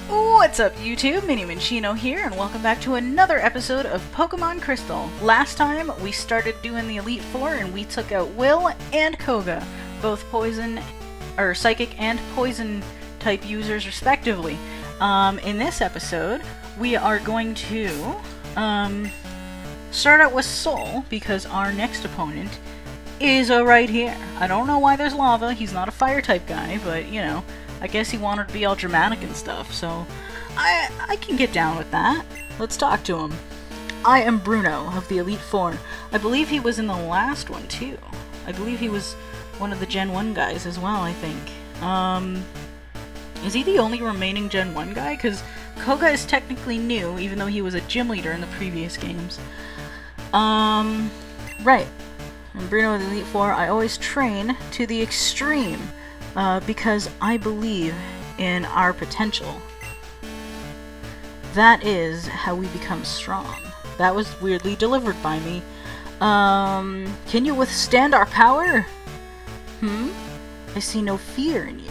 What's up YouTube, Mini Minchino here, and welcome back to another episode of Pokemon Crystal. Last time we started doing the Elite Four and we took out Will and Koga, both poison, or psychic and poison type users respectively. In this episode, we are going to start out with Soul, because our next opponent is right here. I don't know why there's lava, he's not a fire type guy, but you know, I guess he wanted to be all dramatic and stuff, so I can get down with that. Let's talk to him. I am Bruno of the Elite Four. I believe he was in the last one too. I believe he was one of the Gen 1 guys as well, I think. Is he the only remaining Gen 1 guy? Because Koga is technically new, even though he was a gym leader in the previous games. Right. I'm Bruno of the Elite Four. I always train to the extreme. Because I believe in our potential. That is how we become strong. That was weirdly delivered by me. Can you withstand our power? I see no fear in you.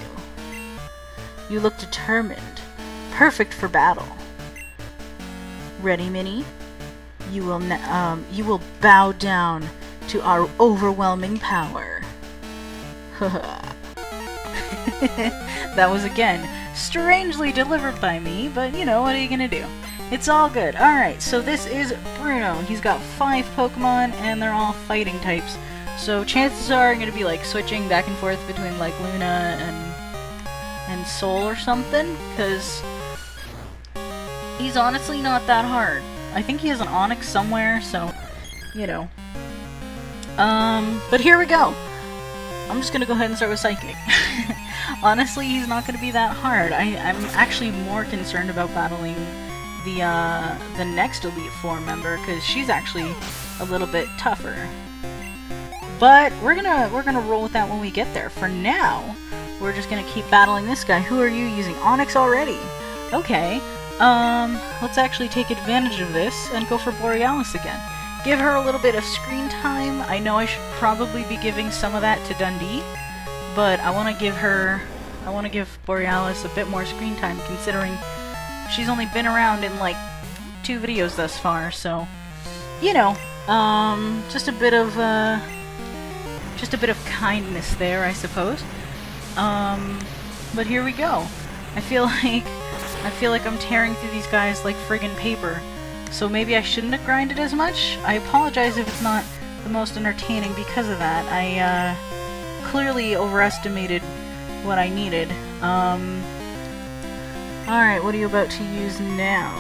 You look determined. Perfect for battle. Ready, Minnie? You will bow down to our overwhelming power. Haha. That was, again, strangely delivered by me, but you know, what are you gonna do? It's all good. Alright, so this is Bruno. He's got 5 Pokemon, and they're all fighting types. So chances are I'm gonna be like switching back and forth between like Luna and Soul or something, because he's honestly not that hard. I think he has an Onix somewhere, so, you know. But here we go. I'm just gonna go ahead and start with Psychic. Honestly, he's not gonna be that hard. I'm actually more concerned about battling the next Elite Four member, because she's actually a little bit tougher. But we're gonna roll with that when we get there. For now, we're just gonna keep battling this guy. Who are you using? Onix already? Okay. Let's actually take advantage of this and go for Borealis again. Give her a little bit of screen time. I know I should probably be giving some of that to Dundee, but I want to give Borealis a bit more screen time, considering she's only been around in like 2 videos thus far, so you know, just a bit of kindness there, I suppose. But here we go. I feel like I'm tearing through these guys like friggin' paper. So maybe I shouldn't have grinded as much. I apologize if it's not the most entertaining because of that. I clearly overestimated what I needed. Alright, what are you about to use now?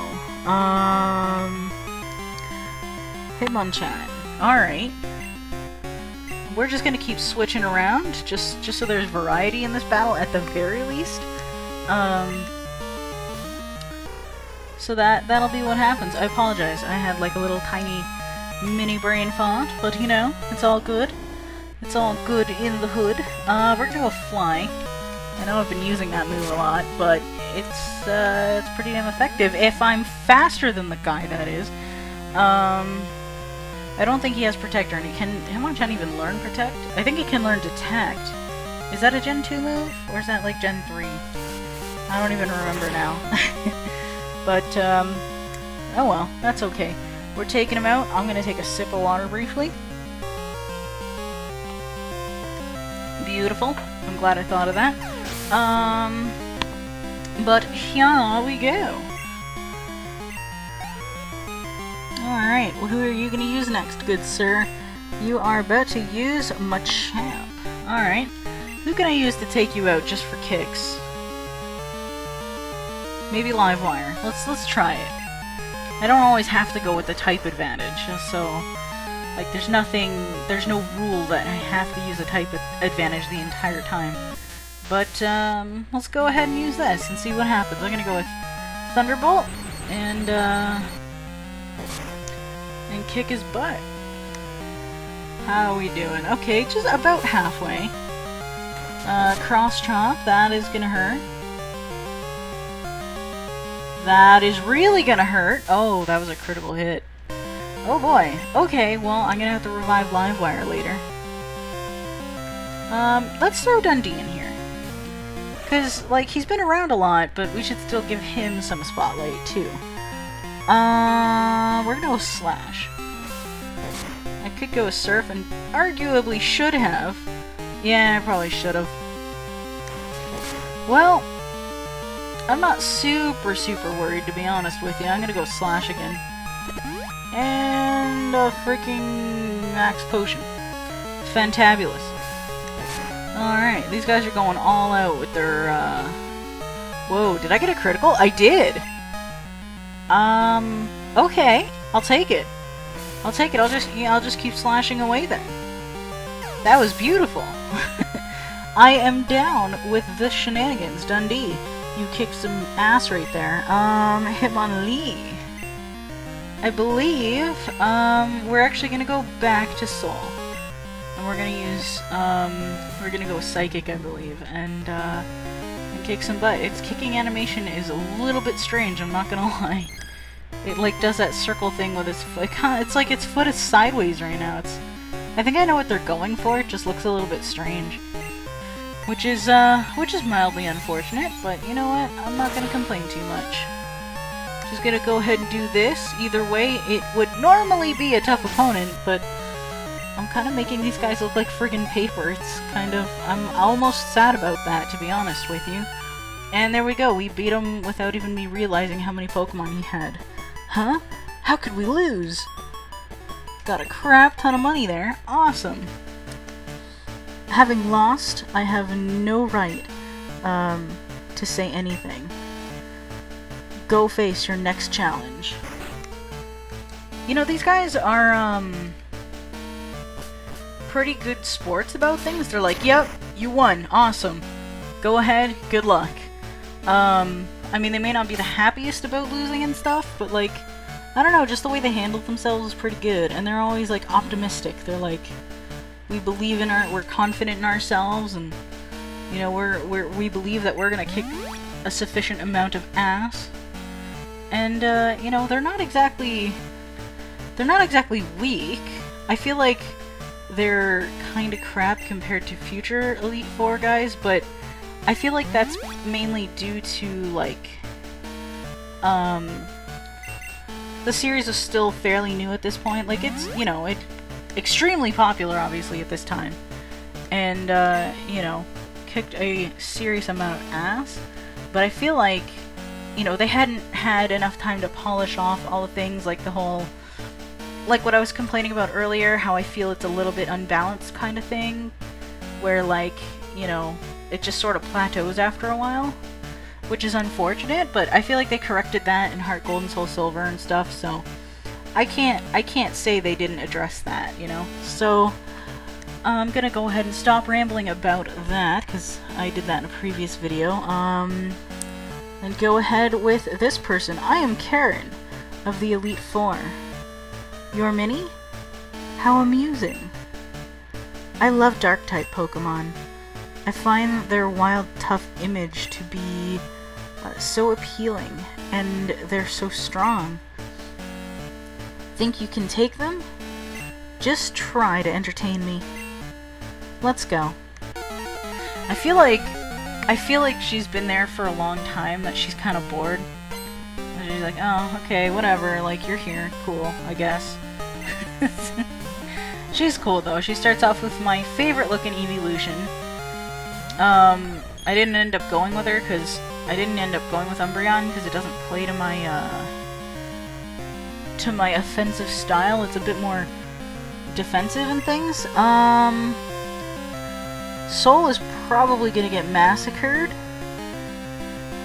Hitmonchan. Alright. We're just gonna keep switching around, just so there's variety in this battle at the very least. So that'll be what happens. I apologize. I had like a little tiny mini brain fart, but you know, it's all good. It's all good in the hood. We're gonna go Fly. I know I've been using that move a lot, but it's pretty damn effective if I'm faster than the guy, that is. I don't think he has Protect, and can Hitmonchan even learn Protect? I think he can learn Detect. Is that a Gen 2 move, or is that like Gen 3? I don't even remember now. But, oh well, that's okay. We're taking him out. I'm gonna take a sip of water briefly. Beautiful. I'm glad I thought of that. But here we go. Alright, well, who are you gonna use next, good sir? You are about to use Machamp. Alright. Who can I use to take you out just for kicks? Maybe Livewire. Let's try it. I don't always have to go with the type advantage, so like there's no rule that I have to use a type advantage the entire time. But let's go ahead and use this and see what happens. I'm gonna go with Thunderbolt and kick his butt. How are we doing? Okay, just about halfway. Cross chop, that is gonna hurt. That is really gonna hurt. Oh, that was a critical hit. Oh boy. Okay, well, I'm gonna have to revive Livewire later. Let's throw Dundee in here. Because, like, he's been around a lot, but we should still give him some spotlight, too. We're gonna go Slash. I could go Surf, and arguably should have. Yeah, I probably should have. Well, I'm not super worried, to be honest with you. I'm gonna go Slash again. And a freaking Max Potion. Fantabulous. Alright, these guys are going all out with their, Whoa, did I get a critical? I did! Okay. I'll take it. I'll take it. I'll just keep slashing away then. That was beautiful. I am down with the shenanigans, Dundee. You kicked some ass right there. Hitmonlee. I believe, we're actually gonna go back to Soul. And we're gonna use, we're gonna go Psychic, I believe, and kick some butt. Its kicking animation is a little bit strange, I'm not gonna lie. It, like, does that circle thing with its foot. It's like its foot is sideways right now. I think I know what they're going for, it just looks a little bit strange. Which is mildly unfortunate, but you know what? I'm not gonna complain too much. Just gonna go ahead and do this. Either way, it would normally be a tough opponent, but I'm kind of making these guys look like friggin' paper. It's kind of... I'm almost sad about that, to be honest with you. And there we go, we beat him without even me realizing how many Pokemon he had. Huh? How could we lose? Got a crap ton of money there. Awesome. Having lost, I have no right to say anything. Go face your next challenge. You know, these guys are pretty good sports about things. They're like, yep, you won. Awesome. Go ahead. Good luck. I mean, they may not be the happiest about losing and stuff, but like, I don't know, just the way they handle themselves is pretty good. And they're always like optimistic. They're like, we believe in we're confident in ourselves, and you know, we believe that we're gonna kick a sufficient amount of ass. And you know, they're not exactly weak. I feel like they're kind of crap compared to future Elite Four guys, but I feel like that's mainly due to like the series is still fairly new at this point. Like, it's, you know, it's extremely popular obviously at this time, and you know, kicked a serious amount of ass, but I feel like, you know, they hadn't had enough time to polish off all the things, like the whole, like what I was complaining about earlier, how I feel it's a little bit unbalanced kind of thing, where like, you know, it just sort of plateaus after a while, which is unfortunate, but I feel like they corrected that in Heart Gold and Soul Silver and stuff, so I can't say they didn't address that, you know? So I'm gonna go ahead and stop rambling about that, because I did that in a previous video, and go ahead with this person. I am Karen of the Elite Four. Your Minnie? How amusing. I love Dark-type Pokemon. I find their wild, tough image to be so appealing, and they're so strong. Think you can take them? Just try to entertain me. Let's go. I feel like she's been there for a long time, that she's kind of bored. And she's like, oh, okay, whatever, like, you're here, cool, I guess. She's cool, though. She starts off with my favorite looking evolution. I didn't end up going with her, because I didn't end up going with Umbreon, because it doesn't play to my offensive style. It's a bit more defensive and things. Soul is probably gonna get massacred.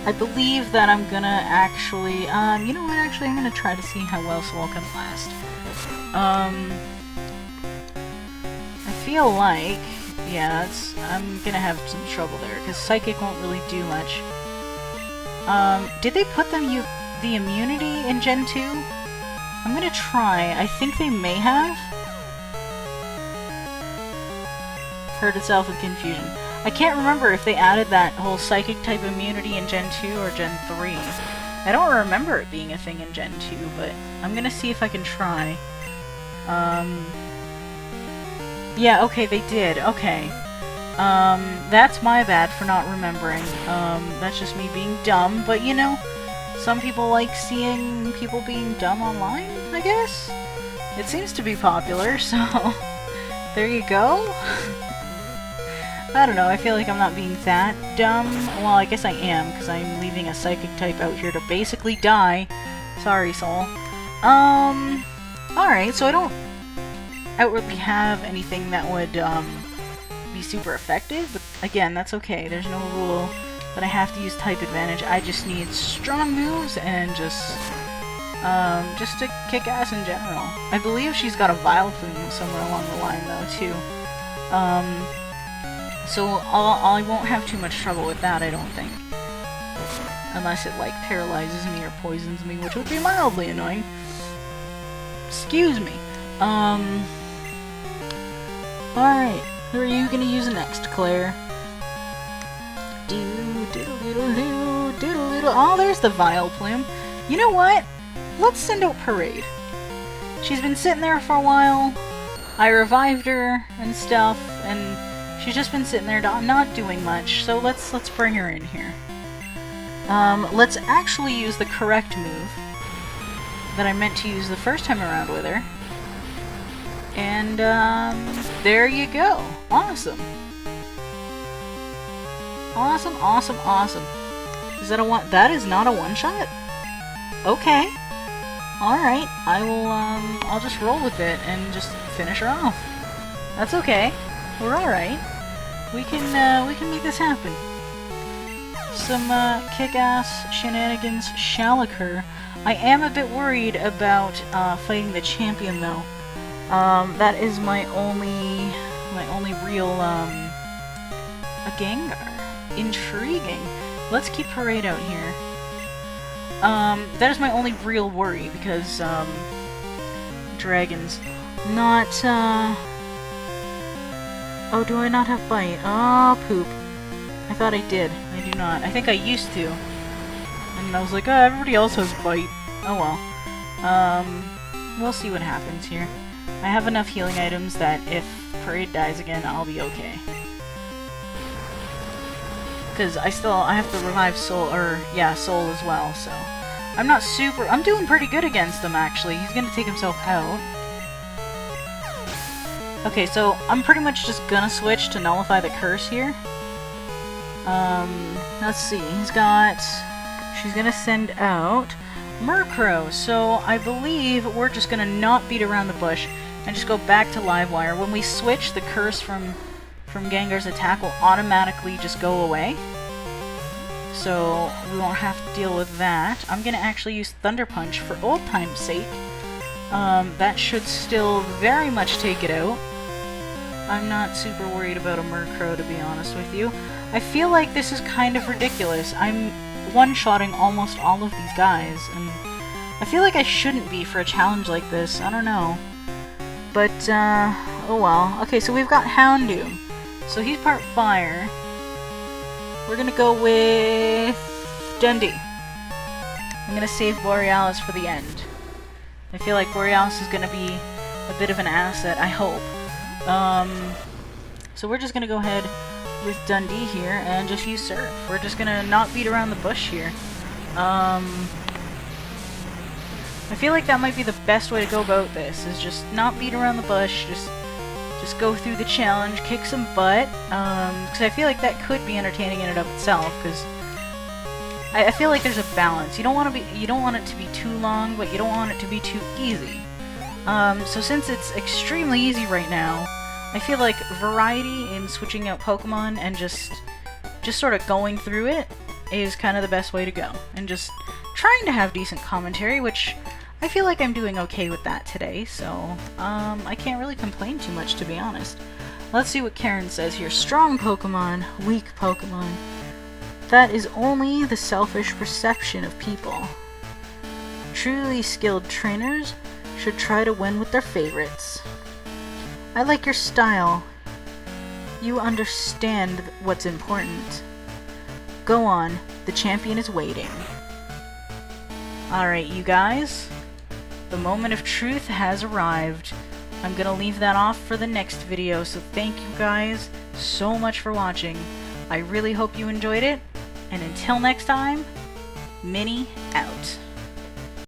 I believe that I'm gonna actually, you know what, actually I'm gonna try to see how well Soul can last. I feel like, yeah, I'm gonna have some trouble there, because Psychic won't really do much. Did they put the immunity in Gen 2? I'm gonna try. I think they may have. Hurt itself with confusion. I can't remember if they added that whole Psychic type immunity in Gen 2 or Gen 3. I don't remember it being a thing in Gen 2, but I'm gonna see if I can try. Yeah, okay, they did. Okay. That's my bad for not remembering. That's just me being dumb, but you know, some people like seeing people being dumb online, I guess? It seems to be popular, so there you go. I don't know, I feel like I'm not being that dumb. Well, I guess I am, because I'm leaving a psychic type out here to basically die. Sorry, Soul. Alright, so I don't outwardly have anything that would, be super effective, but again, that's okay. There's no rule that I have to use type advantage. I just need strong moves and just to kick ass in general. I believe she's got a Vile Plume somewhere along the line, though, too. So I won't have too much trouble with that, I don't think. Unless it, like, paralyzes me or poisons me, which would be mildly annoying. Excuse me. Alright. Who are you gonna use next, Claire? Oh, there's the Vile Plume. You know what? Let's send out Parade. She's been sitting there for a while. I revived her and stuff, and she's just been sitting there not doing much, so let's bring her in here. Let's actually use the correct move that I meant to use the first time around with her. And, there you go. Awesome. Awesome, awesome, awesome. Is that a one? That is not a one-shot? Okay. Alright, I'll just roll with it and just finish her off. That's okay. We're alright. We can make this happen. Some, kick-ass shenanigans shall occur. I am a bit worried about, fighting the champion, though. That is my only real, a Gengar. Intriguing. Let's keep Parade out here. That is my only real worry, because, dragons. Not, oh, do I not have Bite? Oh, poop. I thought I did. I do not. I think I used to. And I was like, oh, everybody else has Bite. Oh well. We'll see what happens here. I have enough healing items that if Parade dies again, I'll be okay. Because I have to revive Soul, Soul as well, so. I'm doing pretty good against him, actually. He's gonna take himself out. Okay, so I'm pretty much just gonna switch to nullify the curse here. Let's see, she's gonna send out Murkrow, so I believe we're just gonna not beat around the bush and just go back to Livewire. When we switch, the curse from Gengar's attack will automatically just go away. So we won't have to deal with that. I'm gonna actually use Thunder Punch for old time's sake. That should still very much take it out. I'm not super worried about a Murkrow, to be honest with you. I feel like this is kind of ridiculous. I'm one-shotting almost all of these guys, and I feel like I shouldn't be for a challenge like this. I don't know. But, oh well. Okay, so we've got Houndoom. So he's part fire. We're gonna go with Dundee. I'm gonna save Borealis for the end. I feel like Borealis is gonna be a bit of an asset, I hope. So we're just gonna go ahead with Dundee here and just use Surf. We're just gonna not beat around the bush here. I feel like that might be the best way to go about this, is just not beat around the bush, just go through the challenge, kick some butt, because I feel like that could be entertaining in and of itself, because I feel like there's a balance. You don't want it to be too long, but you don't want it to be too easy. So since it's extremely easy right now, I feel like variety in switching out Pokemon and just sort of going through it is kind of the best way to go. And just trying to have decent commentary, which I feel like I'm doing okay with that today, so I can't really complain too much, to be honest. Let's see what Karen says here. Strong Pokemon, weak Pokemon. That is only the selfish perception of people. Truly skilled trainers should try to win with their favorites. I like your style. You understand what's important. Go on, the champion is waiting. Alright, you guys. The moment of truth has arrived. I'm gonna leave that off for the next video, so thank you guys so much for watching. I really hope you enjoyed it, and until next time, Minnie out.